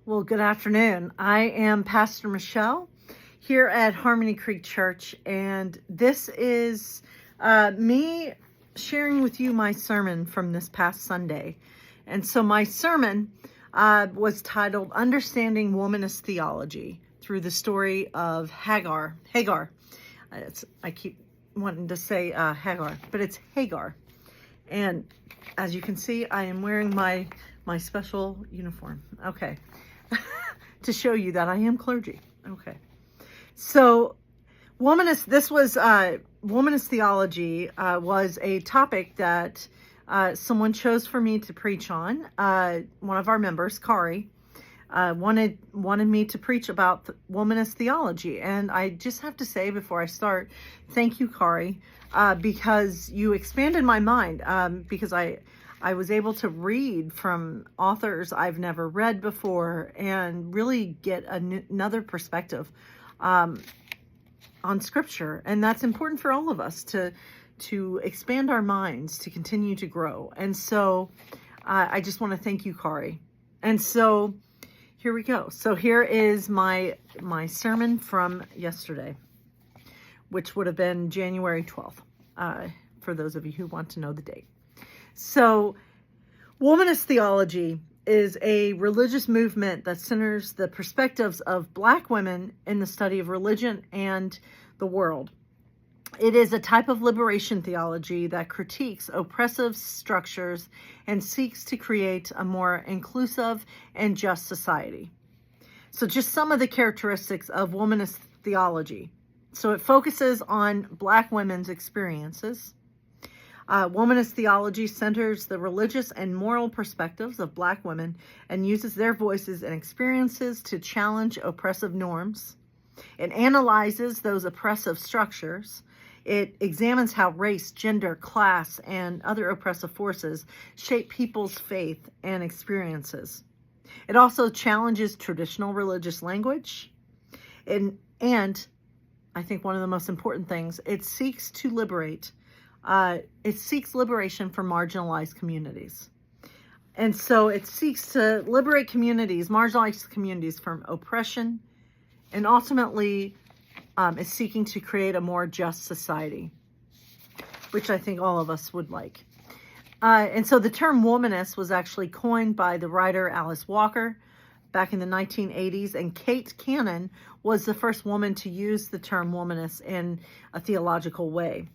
Well, good afternoon. I am Pastor Michelle here at Harmony Creek Church, and this is me sharing with you my sermon from this past Sunday. And so my sermon was titled Understanding Womanist Theology through the story of Hagar. I keep wanting to say Hagar, but it's Hagar. And as you can see, I am wearing my special uniform. Okay. To show you that I am clergy. Okay. So womanist theology was a topic that someone chose for me to preach on. One of our members, Kari, wanted me to preach about womanist theology. And I just have to say before I start, thank you, Kari, because you expanded my mind, because I was able to read from authors I've never read before and really get another perspective on Scripture. And that's important for all of us to expand our minds, to continue to grow. And so I just want to thank you, Kari. And so here we go. So here is my sermon from yesterday, which would have been January 12th, for those of you who want to know the date. So, womanist theology is a religious movement that centers the perspectives of Black women in the study of religion and the world. It is a type of liberation theology that critiques oppressive structures and seeks to create a more inclusive and just society. So, just some of the characteristics of womanist theology. So, it focuses on Black women's experiences. Womanist theology centers the religious and moral perspectives of Black women and uses their voices and experiences to challenge oppressive norms. It analyzes those oppressive structures. It examines how race, gender, class, and other oppressive forces shape people's faith and experiences. It also challenges traditional religious language. And I think one of the most important things, it seeks liberation for marginalized communities. And so it seeks to liberate communities, marginalized communities, from oppression, and ultimately is seeking to create a more just society, which I think all of us would like. And so the term womanist was actually coined by the writer Alice Walker back in the 1980s, and Kate Cannon was the first woman to use the term womanist in a theological way.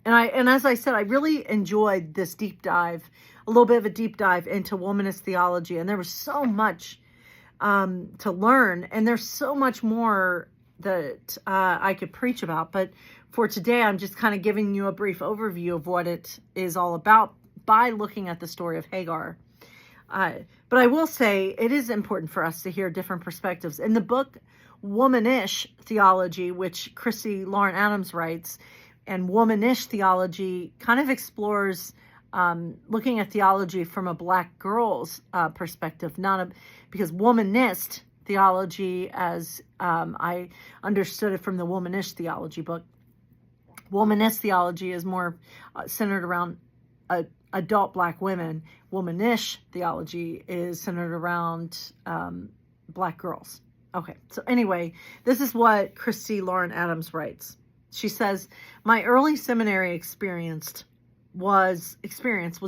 And as I said, I really enjoyed this deep dive, a little bit of a deep dive into womanist theology. And there was so much to learn. And there's so much more that I could preach about. But for today, I'm just kind of giving you a brief overview of what it is all about by looking at the story of Hagar. But I will say it is important for us to hear different perspectives. In the book Womanish Theology, which Christy Lauren Adams writes, and Womanish theology kind of explores looking at theology from a Black girl's perspective, because Womanist theology, as I understood it from the Womanish theology book, Womanist theology is more centered around adult Black women. Womanish theology is centered around Black girls. Okay, so anyway, this is what Christy Lauren Adams writes. She says, my early seminary experience was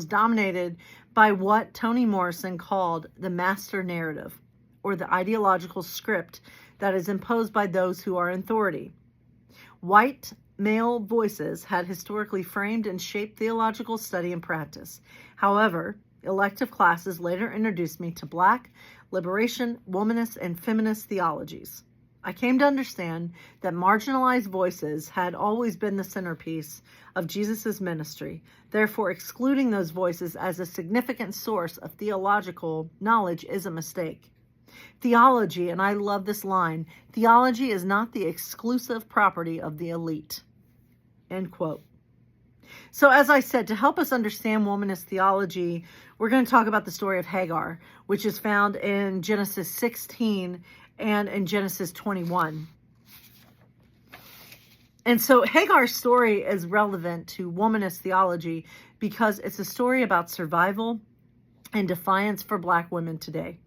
dominated by what Toni Morrison called the master narrative, or the ideological script that is imposed by those who are in authority. White male voices had historically framed and shaped theological study and practice. However, elective classes later introduced me to Black, liberation, womanist, and feminist theologies. I came to understand that marginalized voices had always been the centerpiece of Jesus' ministry. Therefore, excluding those voices as a significant source of theological knowledge is a mistake. Theology, and I love this line, theology is not the exclusive property of the elite. End quote. So as I said, to help us understand womanist theology, we're going to talk about the story of Hagar, which is found in Genesis 16 and in Genesis 21. And so Hagar's story is relevant to womanist theology because it's a story about survival and defiance for Black women today.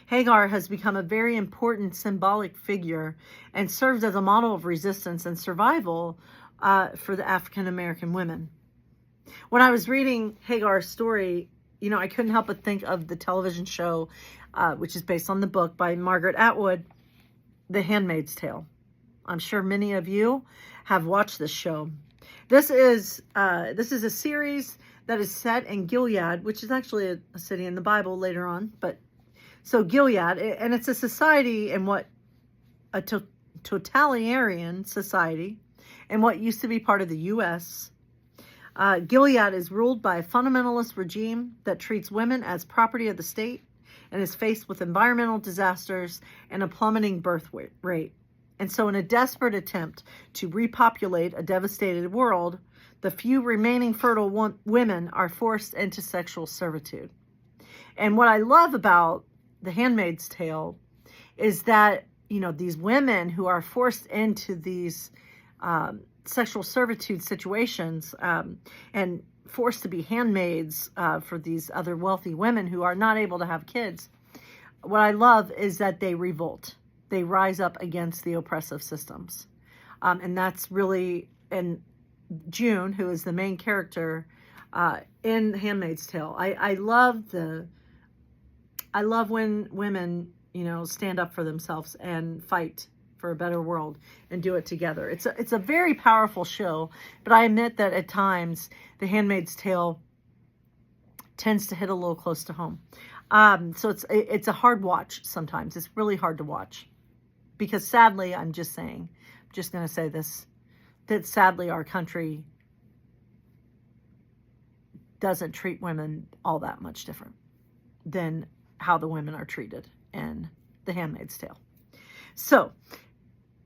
Hagar has become a very important symbolic figure and serves as a model of resistance and survival for the African American women. When I was reading Hagar's story, I couldn't help but think of the television show, which is based on the book by Margaret Atwood, The Handmaid's Tale. I'm sure many of you have watched this show. This is a series that is set in Gilead, which is actually a city in the Bible later on. So Gilead, and it's a society in a totalitarian society in what used to be part of the U.S. Gilead is ruled by a fundamentalist regime that treats women as property of the state and is faced with environmental disasters and a plummeting birth rate. And so in a desperate attempt to repopulate a devastated world, the few remaining fertile women are forced into sexual servitude. And what I love about The Handmaid's Tale is that, these women who are forced into these sexual servitude situations and forced to be handmaids for these other wealthy women who are not able to have kids, what I love is that they revolt. They rise up against the oppressive systems. And that's really, and June, who is the main character in The Handmaid's Tale. I love when women, stand up for themselves and fight for a better world and do it together. It's a very powerful show, but I admit that at times The Handmaid's Tale tends to hit a little close to home. So it's a hard watch sometimes. It's really hard to watch because sadly, I'm just going to say this, that sadly our country doesn't treat women all that much different than how the women are treated in The Handmaid's Tale. So,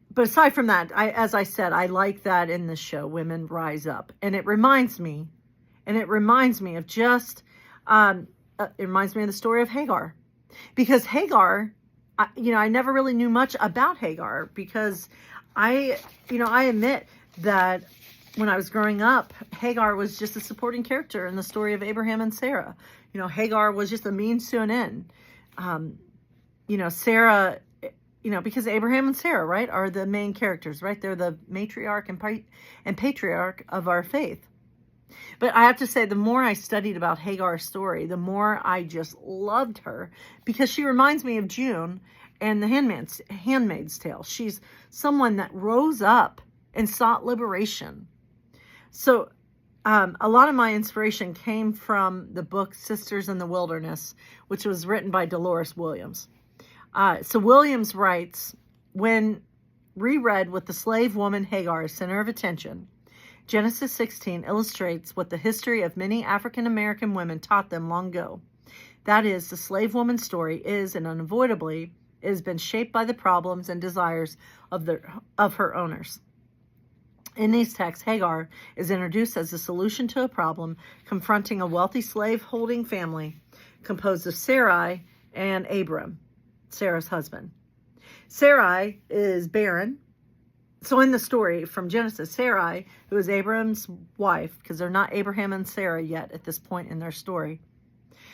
but aside from that, as I said, I like that in this show, women rise up. And it reminds me of just, it reminds me of the story of Hagar. Because Hagar, I never really knew much about Hagar because I admit that when I was growing up, Hagar was just a supporting character in the story of Abraham and Sarah. Hagar was just a means to an end. Sarah, because Abraham and Sarah, right, are the main characters, right? They're the matriarch and patriarch of our faith. But I have to say, the more I studied about Hagar's story, the more I just loved her because she reminds me of June and The Handmaid's Tale. She's someone that rose up and sought liberation. So a lot of my inspiration came from the book Sisters in the Wilderness, which was written by Dolores Williams. So Williams writes, when reread with the slave woman Hagar as center of attention, Genesis 16 illustrates what the history of many African American women taught them long ago. That is, the slave woman's story is, and unavoidably, it has been shaped by the problems and desires of her owners. In these texts, Hagar is introduced as a solution to a problem confronting a wealthy slave-holding family composed of Sarai and Abram, Sarah's husband. Sarai is barren. So in the story from Genesis, Sarai, who is Abram's wife, because they're not Abraham and Sarah yet at this point in their story.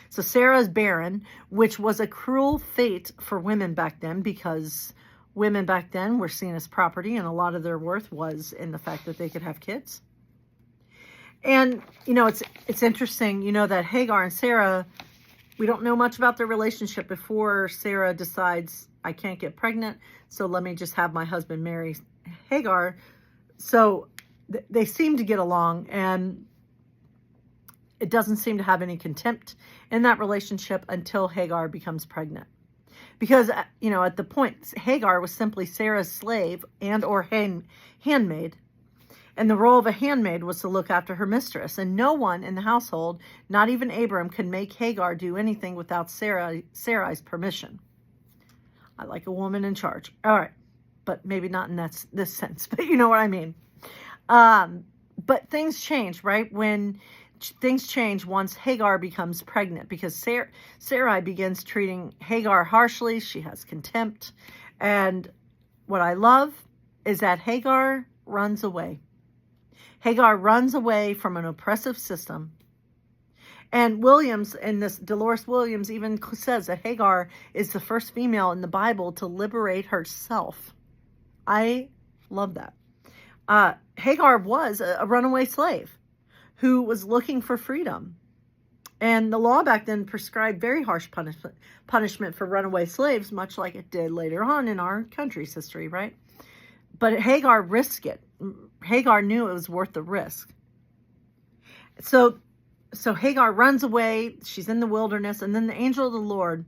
So Sarah is barren, which was a cruel fate for women back then because women back then were seen as property and a lot of their worth was in the fact that they could have kids. And, it's interesting, that Hagar and Sarah, we don't know much about their relationship before Sarah decides, I can't get pregnant, so let me just have my husband marry Hagar. So they seem to get along, and it doesn't seem to have any contempt in that relationship until Hagar becomes pregnant. Because, at the point, Hagar was simply Sarah's slave and or handmaid. And the role of a handmaid was to look after her mistress. And no one in the household, not even Abram, could make Hagar do anything without Sarai's permission. I like a woman in charge. All right. But maybe not in this sense. But you know what I mean. But things change, right? When things change once Hagar becomes pregnant. Because Sarai begins treating Hagar harshly. She has contempt. And what I love is that Hagar runs away. Hagar runs away from an oppressive system And Williams, and this Dolores Williams even says that Hagar is the first female in the Bible to liberate herself. I love that. Hagar was a runaway slave who was looking for freedom. And the law back then prescribed very harsh punishment for runaway slaves, much like it did later on in our country's history, right? But Hagar risked it. Hagar knew it was worth the risk. So Hagar runs away. She's in the wilderness. And then the angel of the Lord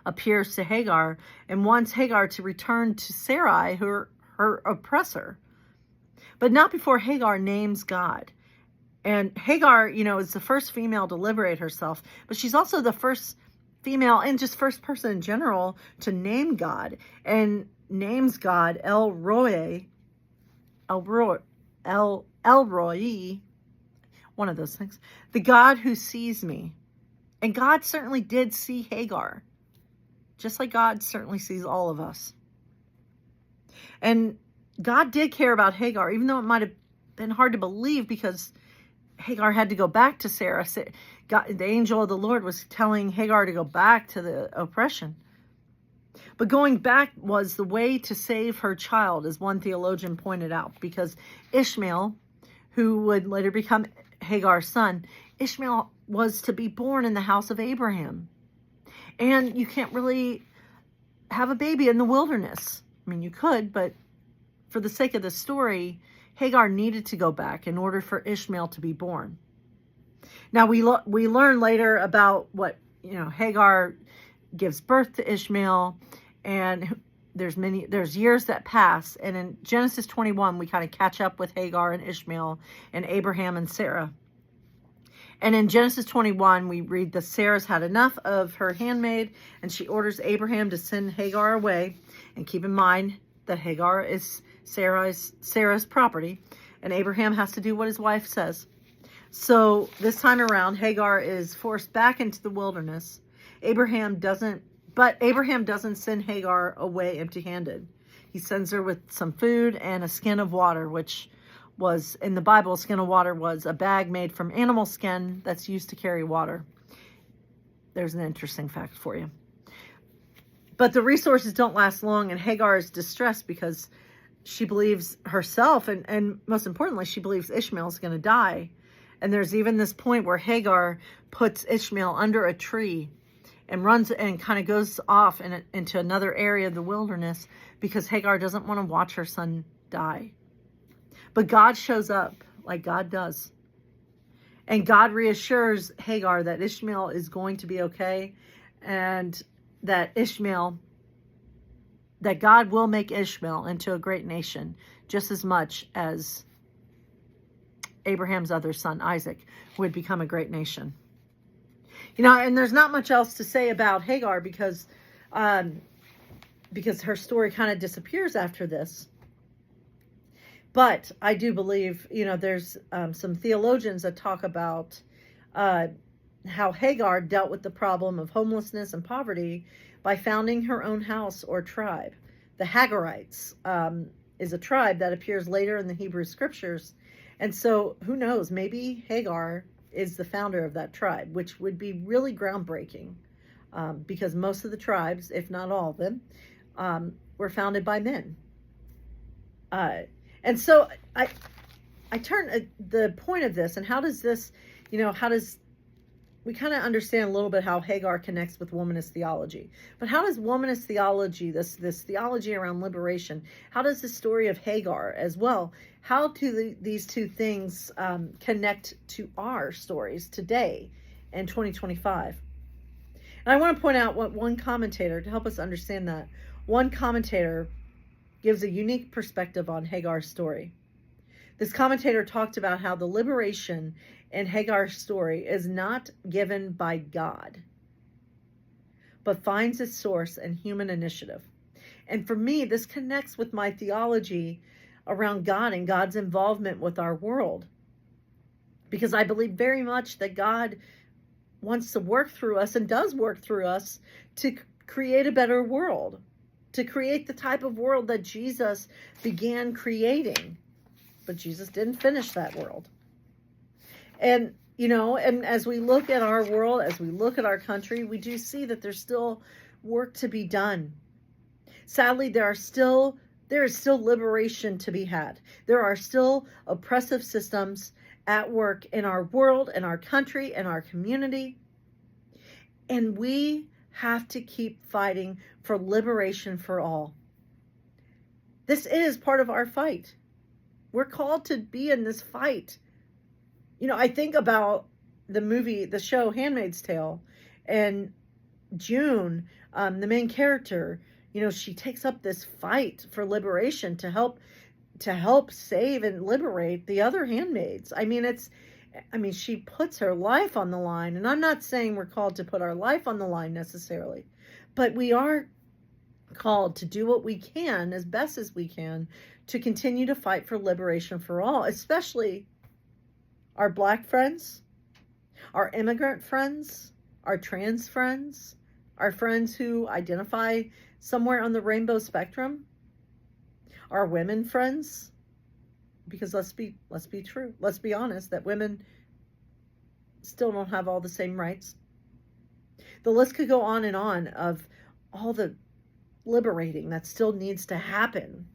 appears to Hagar and wants Hagar to return to Sarai, her oppressor. But not before Hagar names God. And Hagar, is the first female to liberate herself, but she's also the first female and just first person in general to name God, and names God El Roi, one of those things, the God who sees me. And God certainly did see Hagar, just like God certainly sees all of us. And God did care about Hagar, even though it might have been hard to believe because Hagar had to go back to Sarah. God, the angel of the Lord was telling Hagar to go back to the oppression. But going back was the way to save her child, as one theologian pointed out, because Ishmael, who would later become Hagar's son, Ishmael was to be born in the house of Abraham. And you can't really have a baby in the wilderness. I mean, you could, but for the sake of the story, Hagar needed to go back in order for Ishmael to be born. Now, we learn later about what, Hagar gives birth to Ishmael, and there's years that pass. And in Genesis 21, we kind of catch up with Hagar and Ishmael and Abraham and Sarah. And in Genesis 21, we read that Sarah's had enough of her handmaid, and she orders Abraham to send Hagar away. And keep in mind that Hagar is Sarah's property, and Abraham has to do what his wife says. So this time around, Hagar is forced back into the wilderness. Abraham doesn't send Hagar away empty-handed. He sends her with some food and a skin of water, which was, in the Bible, a skin of water was a bag made from animal skin that's used to carry water. There's an interesting fact for you. But the resources don't last long, and Hagar is distressed because she believes herself, and most importantly, she believes Ishmael is going to die. And there's even this point where Hagar puts Ishmael under a tree and runs and kind of goes off into another area of the wilderness because Hagar doesn't want to watch her son die. But God shows up like God does. And God reassures Hagar that Ishmael is going to be okay, and that God will make Ishmael into a great nation, just as much as Abraham's other son, Isaac, would become a great nation. And there's not much else to say about Hagar because her story kind of disappears after this. But I do believe, there's some theologians that talk about how Hagar dealt with the problem of homelessness and poverty by founding her own house or tribe. The Hagarites is a tribe that appears later in the Hebrew scriptures. And so who knows, maybe Hagar is the founder of that tribe, which would be really groundbreaking because most of the tribes, if not all of them, were founded by men. And so I turn the point of this, and how does this, we kind of understand a little bit how Hagar connects with womanist theology. But how does womanist theology, this theology around liberation, how does the story of Hagar as well, how do these two things connect to our stories today in 2025? And I want to point out what one commentator, to help us understand that, one commentator gives a unique perspective on Hagar's story. This commentator talked about how the liberation in Hagar's story is not given by God, but finds its source in human initiative. And for me, this connects with my theology around God and God's involvement with our world. Because I believe very much that God wants to work through us and does work through us to create a better world, to create the type of world that Jesus began creating. But Jesus didn't finish that world. And You know, and as we look at our world, as we look at our country, we do see that there's still work to be done. Sadly, there is still liberation to be had. There are still oppressive systems at work in our world, in our country, in our community. And we have to keep fighting for liberation for all. This is part of our fight. We're called to be in this fight. You know, I think about the show Handmaid's Tale, and June, the main character, you know, she takes up this fight for liberation to help save and liberate the other handmaids. I mean, she puts her life on the line, and I'm not saying we're called to put our life on the line necessarily, but we are called to do what we can as best as we can to continue to fight for liberation for all, especially our Black friends, our immigrant friends, our trans friends, our friends who identify somewhere on the rainbow spectrum, our women friends, because let's be true, let's be honest, that women still don't have all the same rights. The list could go on of all the liberating that still needs to happen.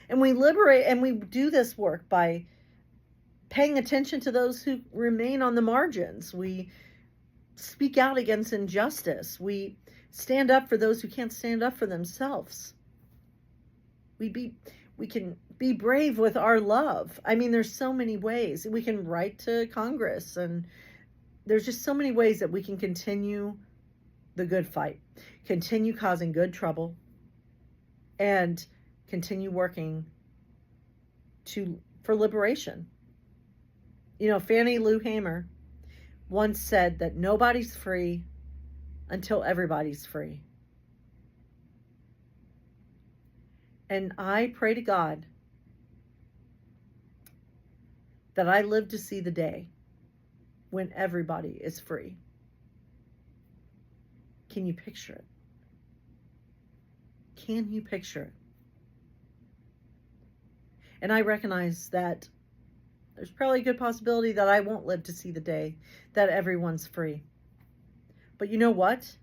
And we liberate, and we do this work by paying attention to those who remain on the margins. We speak out against injustice. We stand up for those who can't stand up for themselves. We can be brave with our love. I mean, there's so many ways. We can write to Congress, and there's just so many ways that we can continue the good fight, continue causing good trouble, and continue working for liberation. You know, Fannie Lou Hamer once said that nobody's free until everybody's free. And I pray to God that I live to see the day when everybody is free. Can you picture it? Can you picture it? And I recognize that there's probably a good possibility that I won't live to see the day that everyone's free. But you know what?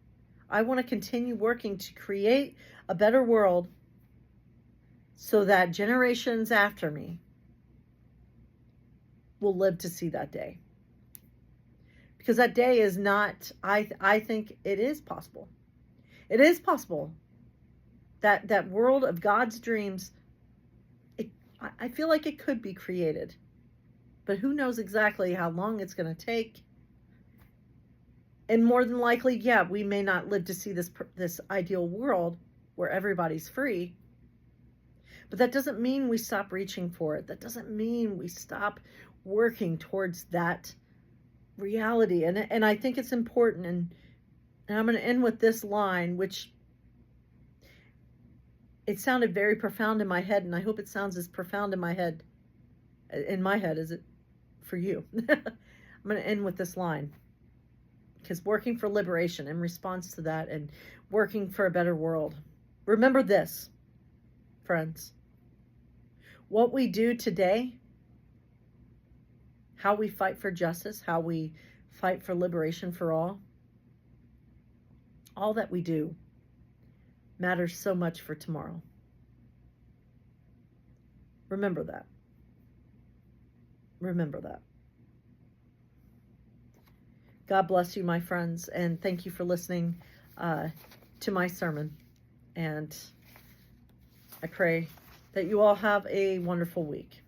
I want to continue working to create a better world so that generations after me will live to see that day. Because that day is not, I think it is possible. It is possible that world of God's dreams, I feel like it could be created. But who knows exactly how long it's going to take. And more than likely, yeah, we may not live to see this ideal world where everybody's free. But that doesn't mean we stop reaching for it. That doesn't mean we stop working towards that reality. And I think it's important. And I'm going to end with this line, which it sounded very profound in my head. And I hope it sounds as profound in my head as it for you. I'm going to end with this line, because working for liberation in response to that and working for a better world. Remember this, friends. What we do today, how we fight for justice, how we fight for liberation for all that we do matters so much for tomorrow. Remember that. Remember that. God bless you, my friends, and thank you for listening to my sermon. And I pray that you all have a wonderful week.